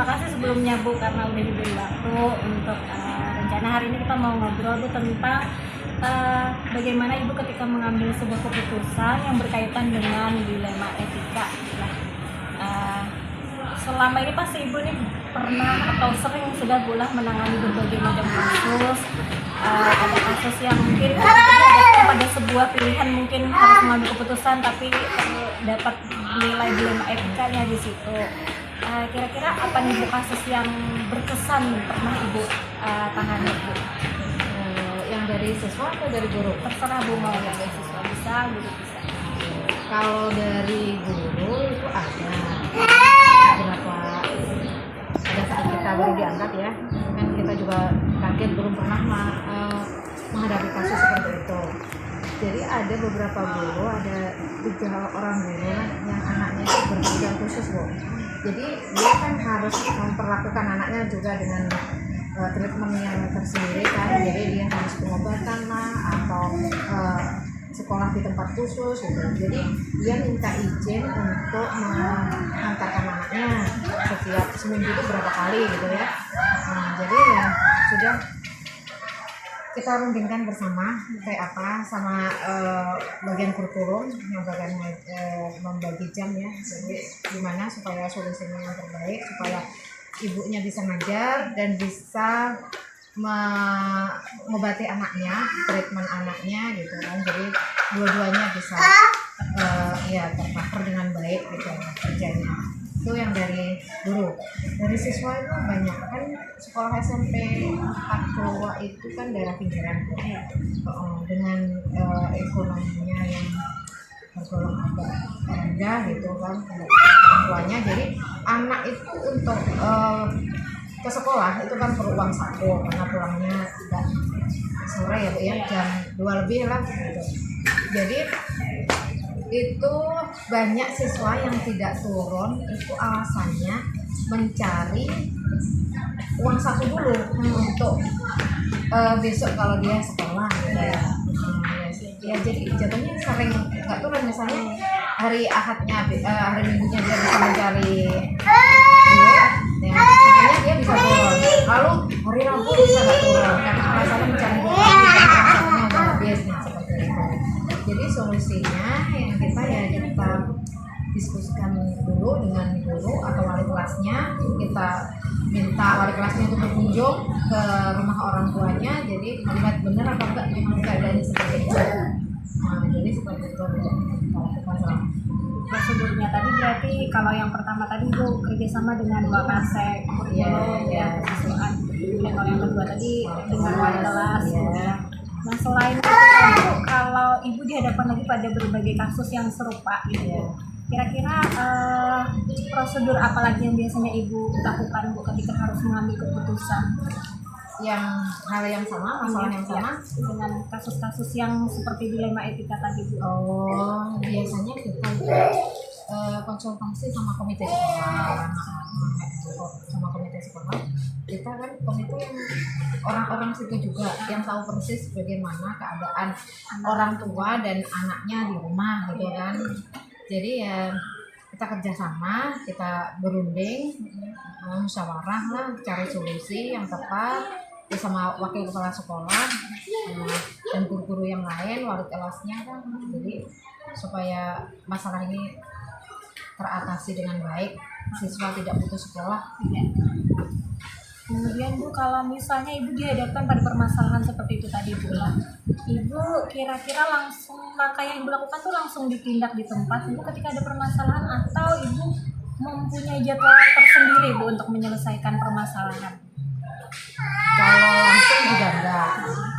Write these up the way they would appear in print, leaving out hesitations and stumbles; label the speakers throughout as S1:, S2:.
S1: kasih sebelumnya Bu karena udah diberi waktu untuk rencana hari ini kita mau ngobrol Bu tentang bagaimana Ibu ketika mengambil sebuah keputusan yang berkaitan dengan dilema etika. Nah, selama ini pasti Ibu nih pernah atau sering sudah pula menangani berbagai macam kasus. Ada kasus yang mungkin pada sebuah pilihan mungkin harus mengambil keputusan tapi dapat nilai dilema etikanya di situ. Kira-kira apa nih Bu kasus yang berkesan pernah Ibu tangani Bu?
S2: Yang dari siswa atau dari guru?
S1: Terserah Bu, mau yang dari siswa bisa, guru bisa.
S2: Kalau dari guru itu ada beberapa, pada saat kita baru diangkat ya, kan kita juga kaget belum pernah menghadapi kasus seperti itu. Jadi ada beberapa guru, ada 3 orang guru yang anaknya itu berkebutuhan khusus Bu. Jadi dia kan harus memperlakukan anaknya juga dengan treatment yang tersendiri kan. Jadi dia harus pengobatan lah atau sekolah di tempat khusus gitu. Jadi dia minta izin untuk mengantarkan anaknya setiap seminggu itu berapa kali gitu ya. Nah, jadi ya sudah kita rundingkan bersama kayak apa sama bagian kurikulum yang bagian membagi jam ya. Jadi gimana supaya solusinya yang terbaik supaya ibunya bisa ngajar dan bisa mengobati anaknya, treatment anaknya gitu kan. Jadi dua-duanya bisa ya tercover dengan baik gitu kerjanya. Itu yang dari guru. Dari siswa itu banyak kan, sekolah SMP 4 Purwa itu kan daerah pinggiran dengan ekonominya yang tergolong agak rendah gitu kan orang tuanya. Jadi anak itu untuk ke sekolah itu kan perlu uang saku karena pulangnya tidak sore ya Bu ya, jam 2 lebih lah gitu. Jadi itu banyak siswa yang tidak turun itu alasannya mencari uang saku dulu untuk besok kalau dia sekolah gitu ya. Ya jadi jatuhnya sering nggak turun, misalnya hari Ahadnya hari Minggunya dia bisa mencari duit, ya sebenarnya dia bisa turun. Lalu hari Rabu bisa nggak turun karena alasannya mencari duit karena udah habis, nah seperti itu. Jadi solusinya yang kita diskusikan dulu dengan guru atau wali kelasnya. Kita minta wali kelasnya untuk berkunjung ke rumah orang tuanya, jadi melihat benar apa enggak keadaannya seperti itu. Nah, jadi seperti itu
S1: Prosedurnya tadi berarti kalau yang pertama tadi Bu kerjasama dengan Wakasek, kesiswaan. Dan kalau yang kedua tadi dengan wali kelas. Nah selain itu Bu, kalau Ibu dihadapkan lagi pada berbagai kasus yang serupa gitu, kira-kira prosedur apa lagi yang biasanya Ibu lakukan Bu ketika harus mengambil keputusan?
S2: Yang hal yang sama, masalah yang sama
S1: dengan kasus-kasus yang seperti dilema etika tadi Bu.
S2: Biasanya kita konsultasi sama komite sekolah, kita kan komite yang orang-orang situ juga yang tahu persis bagaimana keadaan orang tua dan anaknya di rumah gitu kan. Jadi ya kita kerjasama, kita berunding, musyawarah lah, cari solusi yang tepat bersama wakil kepala sekolah dan guru-guru yang lain, wali kelasnya kan. Jadi supaya masalah ini teratasi dengan baik, siswa tidak putus sekolah.
S1: Kemudian Bu, kalau misalnya Ibu dihadapkan pada permasalahan seperti itu tadi Bu, Ibu kira-kira langsung langkah yang Ibu lakukan tuh langsung ditindak di tempat Ibu ketika ada permasalahan, atau Ibu mempunyai jadwal tersendiri Bu untuk menyelesaikan permasalahan?
S2: Kalau langsung juga enggak,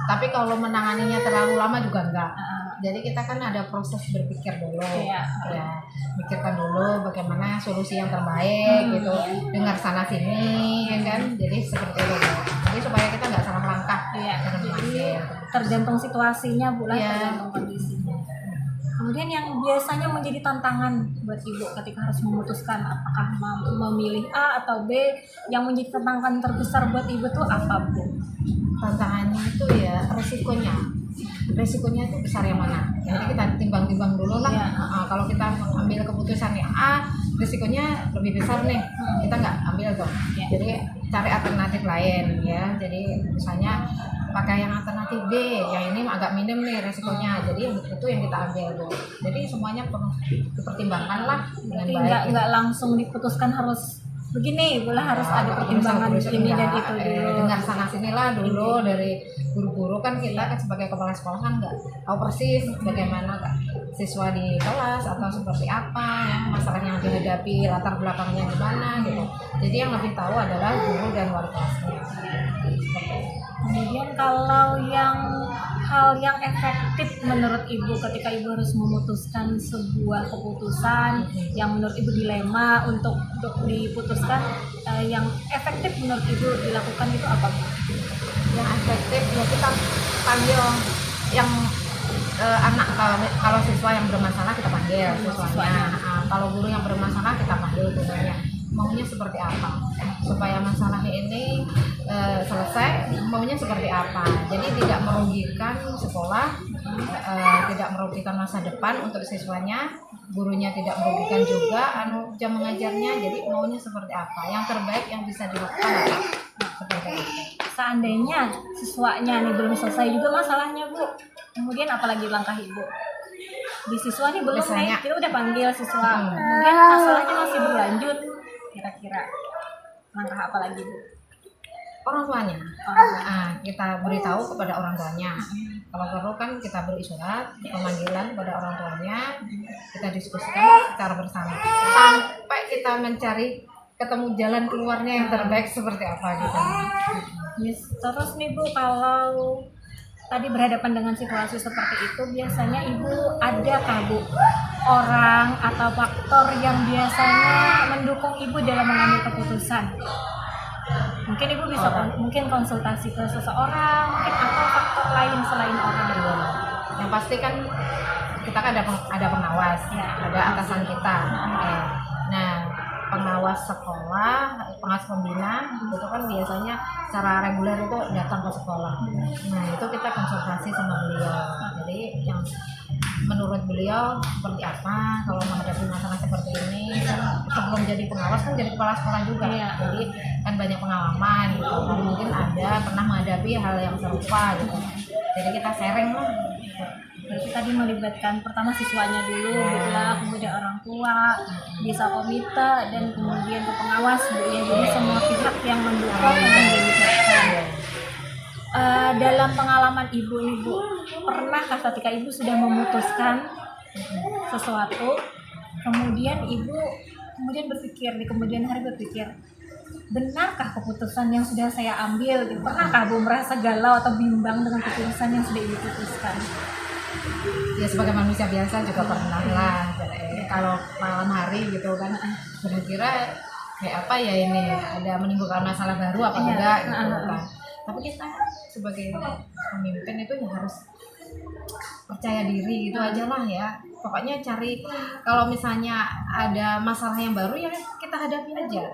S2: tapi kalau menanganinya terlalu lama juga enggak. Jadi kita kan ada proses berpikir dulu, ya pikirkan dulu bagaimana solusi yang terbaik gitu, dengar sana sini ya kan. Jadi seperti itu. Jadi supaya kita nggak salah langkah.
S1: Jadi tergantung situasinya Bu lah, tergantung kondisinya. Kemudian yang biasanya menjadi tantangan buat Ibu ketika harus memutuskan apakah memilih A atau B, yang menjadi tantangan terbesar buat Ibu tuh apa Bu?
S2: Tantangannya itu ya resikonya itu besar yang mana. Jadi kita timbang-timbang dulu lah. Kalau kita mengambil keputusan yang A risikonya lebih besar nih, kita nggak ambil dong. Jadi cari alternatif lain ya. Jadi misalnya pakai yang alternatif B, yang ini agak minim nih risikonya, jadi itu yang kita ambil dong. Jadi semuanya perlu dipertimbangkan lah dengan
S1: Jadi
S2: baik.
S1: nggak langsung diputuskan harus begini, boleh harus ada pertimbangan ini dan itu dulu.
S2: Dengar sana sini lah dulu dari guru-guru kan, kita kan sebagai kepala sekolah kan nggak tahu persis bagaimana siswa di kelas atau seperti apa ya, masalah yang dihadapi, latar belakangnya gimana gitu. Jadi yang lebih tahu adalah guru dan wali kelasnya.
S1: Kemudian kalau hal yang efektif menurut Ibu ketika Ibu harus memutuskan sebuah keputusan yang menurut Ibu dilema untuk diputuskan, yang efektif menurut Ibu dilakukan itu apa?
S2: Yang efektif ya kita panggil yang anak, kalau siswa yang bermasalah kita panggil siswanya. Kalau guru yang bermasalah kita panggil gurunya, maunya seperti apa supaya masalahnya ini selesai, maunya seperti apa. Jadi tidak merugikan sekolah, tidak merugikan masa depan untuk siswanya, gurunya tidak merugikan juga jam mengajarnya. Jadi maunya seperti apa, yang terbaik yang bisa dilakukan seperti itu.
S1: Seandainya siswanya nih belum selesai juga masalahnya, Bu, kemudian apalagi langkah Ibu? Di siswa nih belum nih, kita udah panggil siswa, kemudian masalahnya masih berlanjut, kira-kira langkah apa lagi, Bu?
S2: Orang tuanya, kita beritahu kepada orang tuanya. Kalau perlu kan kita beri surat pemanggilan kepada orang tuanya, kita diskusikan secara bersama sampai kita mencari ketemu jalan keluarnya yang terbaik seperti apa gitu.
S1: Yes. Terus nih Bu, kalau tadi berhadapan dengan situasi seperti itu, biasanya Ibu adakah Bu orang atau faktor yang biasanya mendukung Ibu dalam mengambil keputusan? Mungkin Ibu bisa mungkin konsultasi ke seseorang, mungkin atau faktor lain selain orang.
S2: Yang pasti kan kita kan ada pengawas, ada atasan kita. Nah, pengawas sekolah, pengawas pembina itu kan biasanya secara reguler itu datang ke sekolah. Nah, itu kita konsultasi sama beliau. Jadi yang menurut beliau seperti apa kalau menghadapi masalah seperti ini. Sebelum jadi pengawas kan jadi kepala sekolah juga, jadi kan banyak pengalaman gitu. Dan mungkin ada pernah menghadapi hal yang serupa gitu. Jadi kita sharing lah.
S1: Berarti tadi melibatkan pertama siswanya dulu, bila kemudian orang tua, bisa komite, dan kemudian ke pengawas, Bu, ya. Jadi semua pihak yang mendukung yang dilibatkan. Dalam pengalaman Ibu nih, Bu, pernahkah ketika Ibu sudah memutuskan sesuatu, kemudian Ibu berpikir, di kemudian hari berpikir, benarkah keputusan yang sudah saya ambil? Pernahkah Bu merasa galau atau bimbang dengan keputusan yang sudah Ibu putuskan?
S2: Ya sebagai manusia biasa juga pernah lah. Kalau malam hari gitu kan, kira-kira kayak apa ya ini, ada menimbulkan masalah baru apa enggak gitu kan. Tapi kita sebagai pemimpin itu ya harus percaya diri gitu aja lah ya. Pokoknya cari, kalau misalnya ada masalah yang baru ya kita hadapi aja.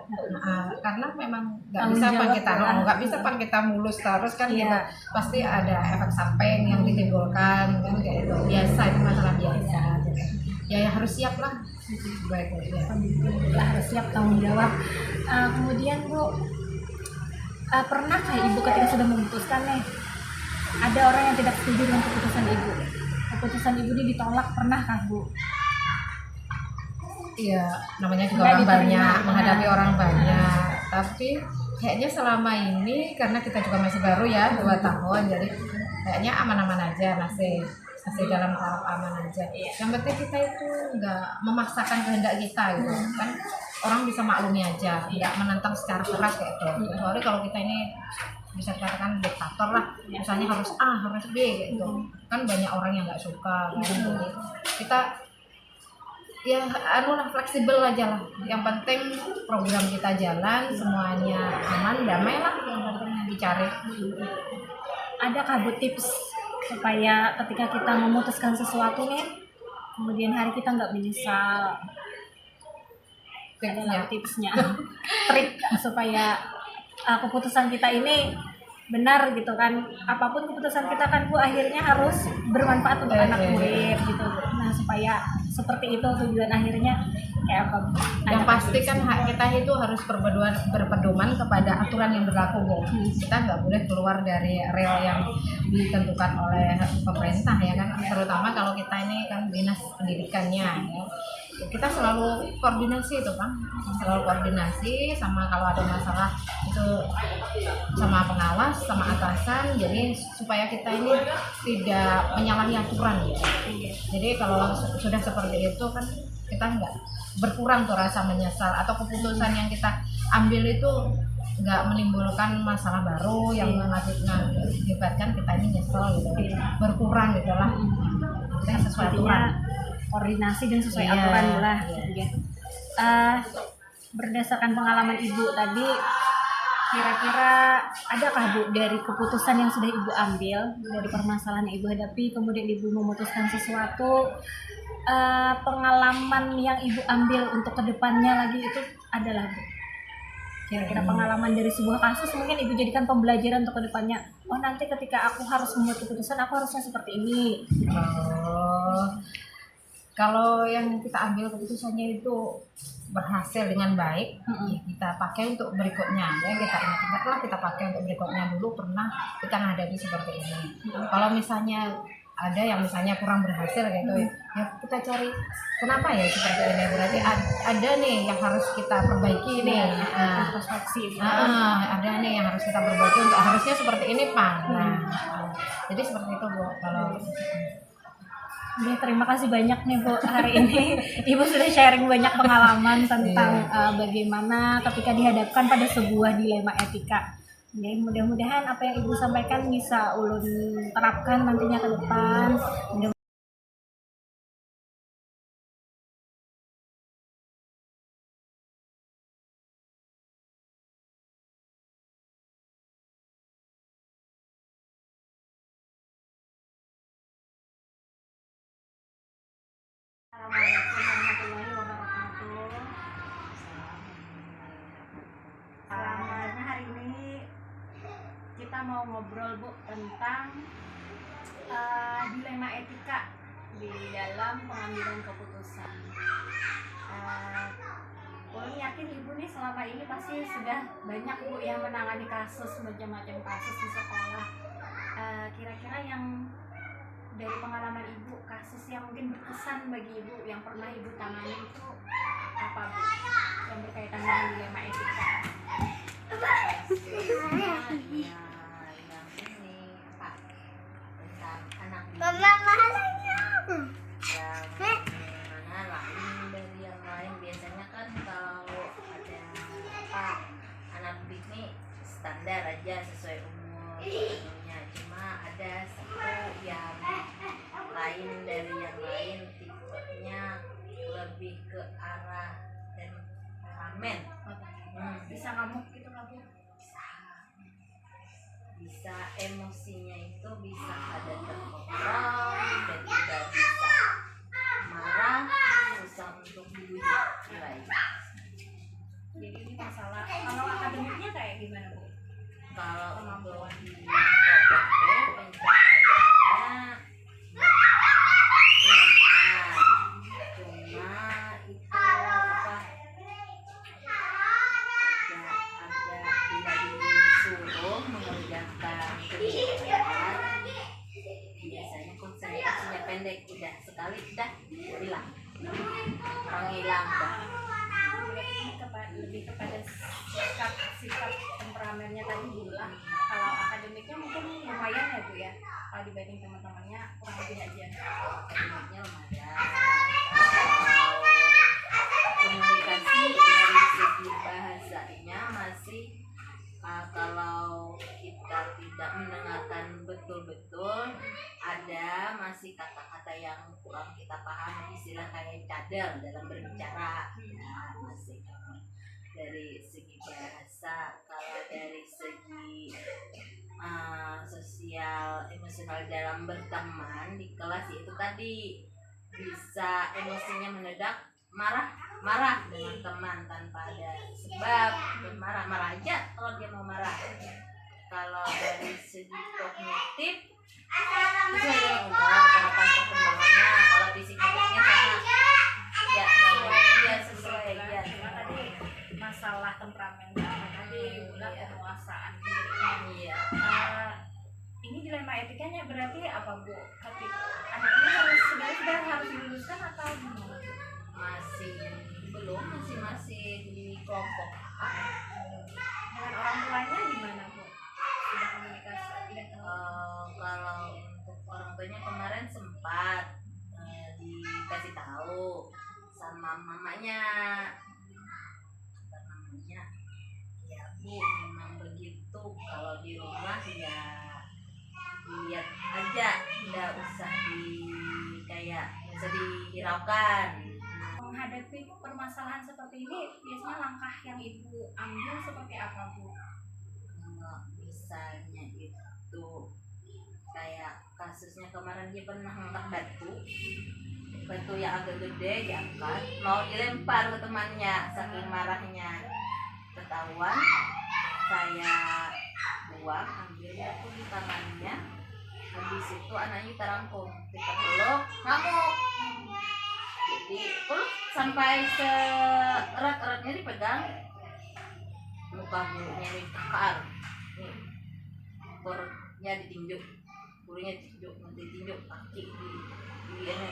S2: Karena memang nggak bisa kita mulus terus kan, kita pasti ada efek samping yang ditimbulkan kan, kayak itu biasa, itu masalah biasa. Ya harus siap lah. Baik ya.
S1: Harus siap tanggung jawab. Kemudian Bu, pernahkah Ibu ketika sudah memutuskan nih, ada orang yang tidak setuju dengan keputusan Ibu ini ditolak, pernahkah Bu?
S2: Iya, namanya juga orang banyak, menghadapi orang banyak. Tapi kayaknya selama ini karena kita juga masih baru ya, 2 tahun, jadi kayaknya aman-aman aja, masih dalam tahap aman aja. Yang penting kita itu nggak memaksakan kehendak kita gitu kan. Orang bisa maklumi aja, tidak menentang secara keras kayak itu. Kecuali kalau kita ini bisa dikatakan diktator lah, misalnya harus A, harus B gitu. Kan banyak orang yang nggak suka kan. Jadi kita ya fleksibel aja lah. Yang penting program kita jalan, semuanya aman, damai lah, yang penting yang dicari.
S1: Adakah Bu tips supaya ketika kita memutuskan sesuatu nih, kemudian hari kita nggak menyesal? Tipsnya trik supaya keputusan kita ini benar gitu kan, apapun keputusan kita kan Bu akhirnya harus bermanfaat untuk anak murid gitu. Nah supaya seperti itu tujuan akhirnya kayak apa Bu?
S2: Yang
S1: Ada
S2: pasti kan hak kita itu harus berpedoman kepada aturan yang berlaku, Bu. Kita nggak boleh keluar dari rel yang ditentukan oleh pemerintah ya kan, terutama kalau kita ini kan dinas pendidikannya ya. Kita selalu koordinasi itu kan, selalu koordinasi sama kalau ada masalah itu sama pengawas, sama atasan, jadi supaya kita ini tidak menyalahi aturan ya. Jadi kalau sudah seperti itu kan kita nggak berkurang tuh rasa menyesal, atau keputusan yang kita ambil itu nggak menimbulkan masalah baru yang mengakibatkan kita ini nyesel gitu, berkurang gitu lah. Kita sesuai aturan.
S1: Koordinasi dan sesuai
S2: Iya,
S1: aturan lah.
S2: iya.
S1: Gitu. Berdasarkan pengalaman Ibu tadi, kira-kira adakah Bu dari keputusan yang sudah Ibu ambil, dari permasalahan yang Ibu hadapi, kemudian Ibu memutuskan sesuatu, pengalaman yang Ibu ambil untuk kedepannya lagi itu adalah Bu? Kira-kira pengalaman dari sebuah kasus mungkin Ibu jadikan pembelajaran untuk kedepannya. Oh nanti ketika aku harus membuat keputusan, aku harusnya seperti ini.
S2: Oh, kalau yang kita ambil keputusannya itu berhasil dengan baik, ya kita pakai untuk berikutnya ya, kita ingat-ingatlah, kita pakai untuk berikutnya. Dulu pernah kita menghadapi seperti ini. Kalau misalnya ada yang misalnya kurang berhasil gitu ya kita cari kenapa ya seperti ini, berarti ada nih yang harus kita perbaiki nih.
S1: Introspeksi.
S2: Ada nih yang harus kita perbaiki untuk harusnya seperti ini Pak. Jadi seperti itu Bu kalau.
S1: Ya, terima kasih banyak nih Bu hari ini. Ibu sudah sharing banyak pengalaman tentang bagaimana ketika dihadapkan pada sebuah dilema etika. Jadi mudah-mudahan apa yang Ibu sampaikan bisa ulun terapkan nantinya ke depan. Assalamualaikum warahmatullahi wabarakatuh. Selamanya hari ini kita mau ngobrol Bu tentang dilema etika di dalam pengambilan keputusan. Ulun yakin Ibu nih selama ini pasti sudah banyak Bu yang menangani kasus, macam-macam kasus di sekolah. Kira-kira yang dari pengalaman Ibu, kasus yang mungkin berkesan bagi Ibu yang pernah Ibu tangani itu apa Bu? Yang berkaitan dengan dilema etika.
S3: Yang ini Pak, tentang anak didik yang mana lain dari yang lain. Biasanya kan kalau ada Pak, anak didik nih standar aja sesuai umur tentunya, cuma ada satu yang lain dari yang lain, tipenya lebih ke arah temperamen.
S1: Bisa ngamuk gitu nggak Bu?
S3: Bisa emosinya itu bisa ada terkontrol dan juga bisa marah, susah untuk dibujuk lagi.
S1: Jadi ini masalah kalau akademiknya kayak gimana Bu?
S3: Kalau untuk di KPP pencapaiannya cuma itu apa, ada bila disuruh mengerjakan kegiatan biasanya konsentrasinya pendek, udah sekali udah hilang, menghilang dah.
S1: Lebih kepada sikap temperamennya tadi Bu lah. Kalau akademiknya mungkin lumayan ya Bu ya, kalau dibanding teman-temannya kurang lebih aja.
S3: Akademiknya lumayan. Komunikasi dari segi bahasanya masih kalau kita tidak mendengarkan betul-betul, ada masih kata-kata yang kurang kita paham, istilah kayak cadel dalam berbicara ya, masih dari segi bahasa. Kalau dari segi sosial emosional dalam berteman di kelas itu tadi bisa emosinya meledak, marah dengan teman tanpa ada sebab, marah aja kalau dia mau marah. kalau dari segi kognitif sesuai dengan umur tahapan perkembangannya. Kalau psikologisnya sama ya ya sesuai ya.
S1: Cuma tadi masalah temperamental tadi udah penguasaan dirinya.
S3: Iya.
S1: Ini dilema etikanya berarti apa Bu? Ketika anak ini harus sudah harus diluluskan atau gimana?
S3: Masih belum, masih di kelompok A.
S1: Dengan orang tuanya gimana Bu? Sudah komunikasi?
S3: Kalau untuk orang tuanya kemarin sempat dikasih tahu sama mamanya, ya Bu memang begitu, kalau di rumah ya lihat aja, nggak usah nggak usah dihiraukan.
S1: Menghadapi permasalahan seperti ini biasanya langkah yang Ibu ambil seperti apa Bu?
S3: Misalnya itu kayak kasusnya kemarin dia pernah ngangkat batu yang agak gede diangkat mau dilempar ke temannya, saking marahnya ketahuan, saya buang, ambil batu di tangannya, habis itu anaknya kita rangkum, kita peluk, ngamuk, jadi peluk sampai seerat-eratnya dipegang, muka gurunya dikakar, nih perutnya ditinjuk, gurunya ditinjuk, kaki di ini,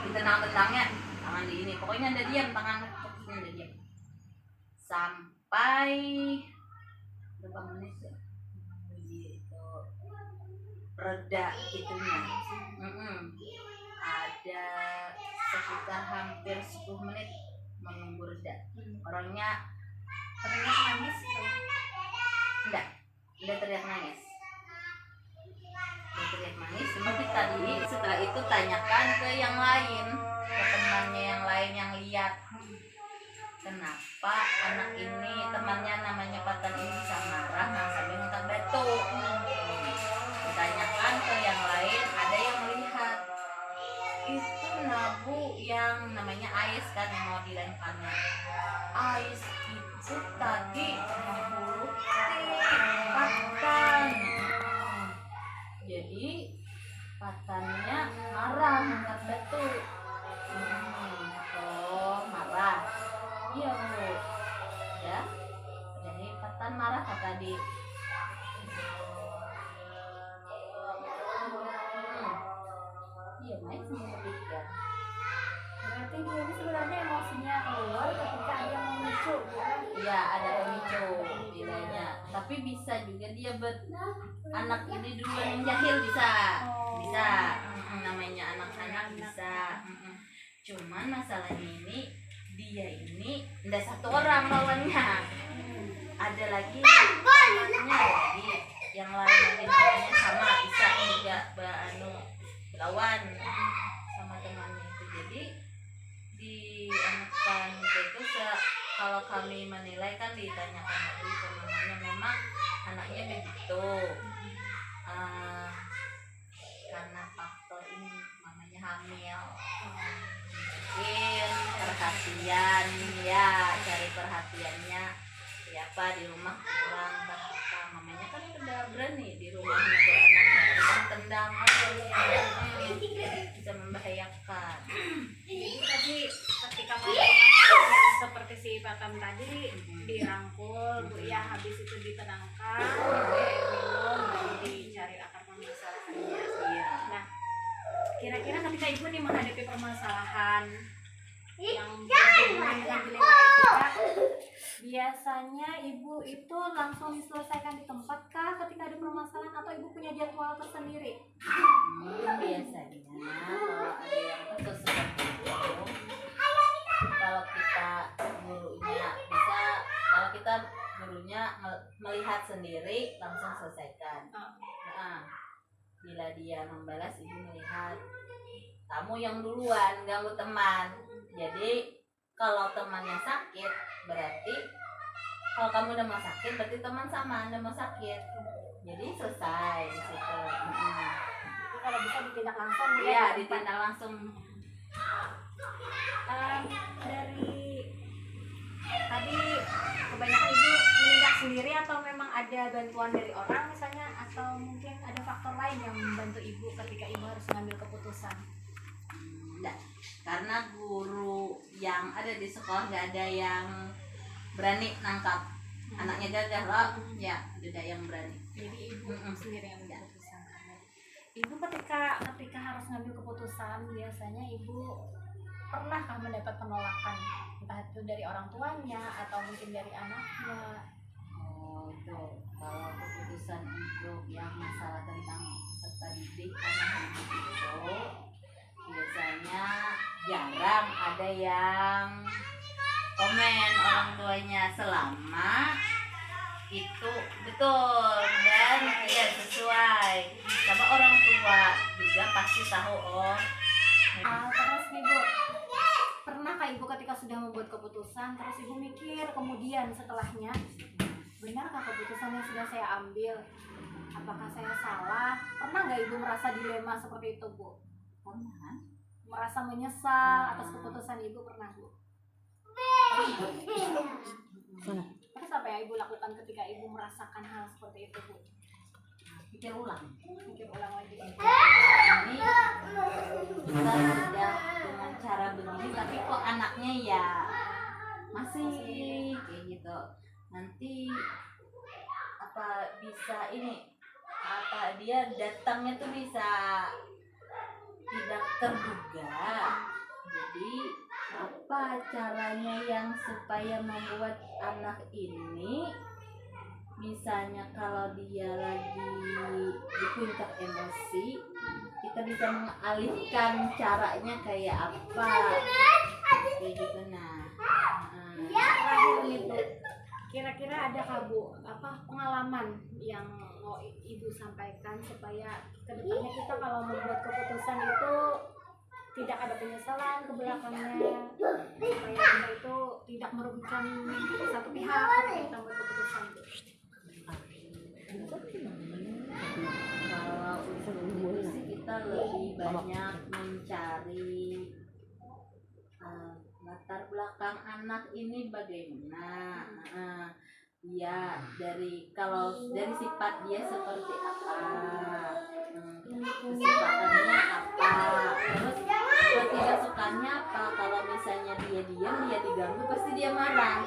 S3: ditendang-tendangnya, tangan di ini, pokoknya ada diam, tangan kakinya ada diam, sampai berapa menit ya, gitu, reda itunya, ada sekitar hampir 10 menit menunggu reda, orangnya
S1: Teriak nangis tuh.
S3: enggak teriak nangis, seperti tadi. Setelah itu tanyakan ke yang lain, ke temannya yang lain yang lihat, kenapa anak ini, temannya namanya Patan ini bisa marah sampai ngangkat batu. Ditanyakan ke yang lain, ada yang melihat itu Nabu yang namanya Ais kan yang mau dilemparnya. Ais itu tadi menghuruti Patan, jadi Patannya marah ngangkat batu. Oh marah, iya Bu, ya jadi Patan marah kata tadi. Iya main sama ya.
S1: Berarti dia ini sebenarnya emosinya keluar ketika dia memicu, bukan?
S3: Iya ada pemicu nilainya, tapi bisa juga dia anak ini duluan yang jahil, bisa. Namanya anak-anak bisa. Cuman masalahnya ini dia ini ndak satu orang lawannya, ada lagi anaknya lagi yang lain lagi namanya sama bisa juga lawan sama temannya itu. Jadi di anak itu kalau kami menilai kan ditanyakan lagi ke mamanya, memang anaknya begitu, karena faktor ini mamanya hamil, mungkin perhatian ya, cari perhatiannya siapa di rumah kurang, mamanya kan udah berani di rumahnya beranak, tendang bisa membahayakan.
S1: Jadi tadi ketika masalah seperti si Patam tadi dirangkul Bu ya, habis itu ditenangkan, minum, baru dicari akar permasalahannya. Nah, kira-kira ketika Ibu nih menghadapi permasalahan yang berhubungan dengan dilema etika, biasanya Ibu itu langsung diselesaikan di tempat kah ketika ada permasalahan, atau Ibu punya jadwal tersendiri?
S3: Biasanya kalau ada yang kasus seperti itu, kalau kita gurunya melihat sendiri langsung selesaikan. Bila dia membalas, ibu melihat kamu yang duluan ganggu teman, jadi kalau temannya sakit berarti kalau kamu udah mau sakit berarti teman sama udah mau sakit, jadi selesai di situ.
S1: Kalau bisa ditindak langsung Bu
S3: ya, ditindak langsung.
S1: Dari tadi kebanyakan Ibu menindak sendiri atau memang ada bantuan dari orang misalnya, atau mungkin ada faktor lain yang membantu ibu ketika ibu harus mengambil keputusan?
S3: Enggak, karena guru yang ada di sekolah nggak ada yang berani nangkap anaknya gagal loh. Ya, ada yang berani.
S1: Jadi ibu sendiri yang mengambil keputusan. Ibu ketika harus ngambil keputusan, biasanya ibu pernahkah mendapat penolakan, entah itu dari orang tuanya atau mungkin dari anaknya?
S3: Oh, itu kalau keputusan untuk yang masalah tentang peserta didik anak itu biasanya jarang ada yang komen orang tuanya, selama itu betul dan ya sesuai sama orang tua juga pasti tahu.
S1: Terus nih Bu, pernahkah ibu ketika sudah membuat keputusan terus ibu mikir kemudian setelahnya, benarkah keputusan yang sudah saya ambil, apakah saya salah? Pernah nggak ibu merasa dilema seperti itu Bu?
S3: Pernah.
S1: Merasa menyesal atas keputusan ibu, pernah Bu? Terus apa yang ibu lakukan ketika ibu merasakan hal seperti itu Bu?
S3: Pikir ulang
S1: lagi.
S3: ini kita sudah dengan cara begini tapi kok anaknya ya masih kayak gitu, nanti apa bisa ini, apa dia datangnya tuh bisa tidak terduga. Jadi apa caranya yang supaya membuat anak ini, misalnya kalau dia lagi di puncak emosi, kita bisa mengalihkan caranya kayak apa, kayak gitu.
S1: Terakhir nih Bu, kira-kira ada Bu pengalaman yang mau ibu sampaikan supaya kedepannya kita kalau membuat keputusan itu tidak ada penyesalan ke belakangnya, supaya kita itu tidak merugikan satu pihak ketika kita membuat keputusan.
S3: Kalau untuk sih kita lebih banyak mencari latar belakang anak ini bagaimana, ya kalau dari sifat dia seperti apa, kesifatannya apa, terus ketidaksukanya apa. Kalau misalnya dia diam, dia diganggu pasti dia marah.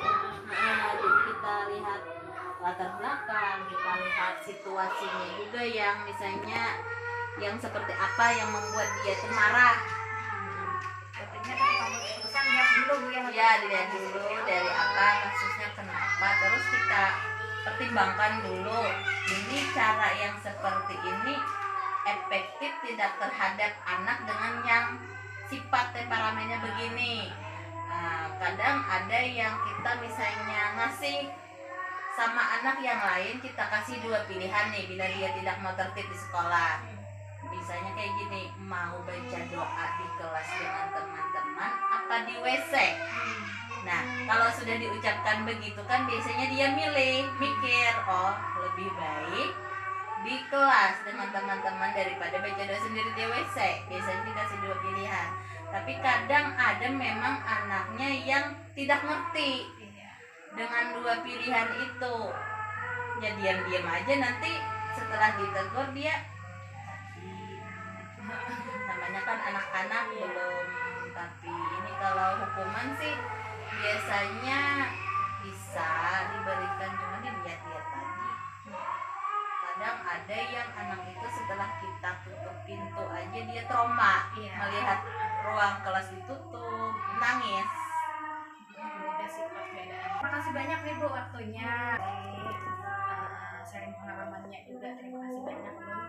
S3: Jadi kita lihat latar belakang, kita lihat situasinya juga, yang misalnya yang seperti apa yang membuat dia itu marah.
S1: Artinya ketika membuat keputusan lihat dulu Bu
S3: Ya, dilihat dulu dari apa kasusnya, kenapa, terus kita pertimbangkan dulu ini cara yang seperti ini efektif tidak terhadap anak dengan yang sifat temperamennya begini. Kadang ada yang kita misalnya ngasih sama anak yang lain, kita kasih dua pilihan nih bila dia tidak mau tertib di sekolah. Misalnya kayak gini, mau baca doa di kelas dengan teman-teman apa di WC. Nah, kalau sudah diucapkan begitu kan biasanya dia mikir, oh lebih baik di kelas dengan teman-teman daripada baca doa sendiri di WC. Biasanya dikasih dua pilihan. Tapi kadang ada memang anaknya yang tidak ngerti dengan dua pilihan itu. Ya diam-diam aja, nanti setelah ditegur dia, namanya kan anak-anak belum. Tapi ini kalau hukuman sih biasanya bisa diberikan, cuma dilihat-lihat lagi. Kadang ada yang anak itu setelah kita tutup pintu aja dia trauma, melihat ruang kelas ditutup, nangis.
S1: Terima kasih banyak nih Bu waktunya, sharing pengalamannya juga. Terima kasih banyak Bu.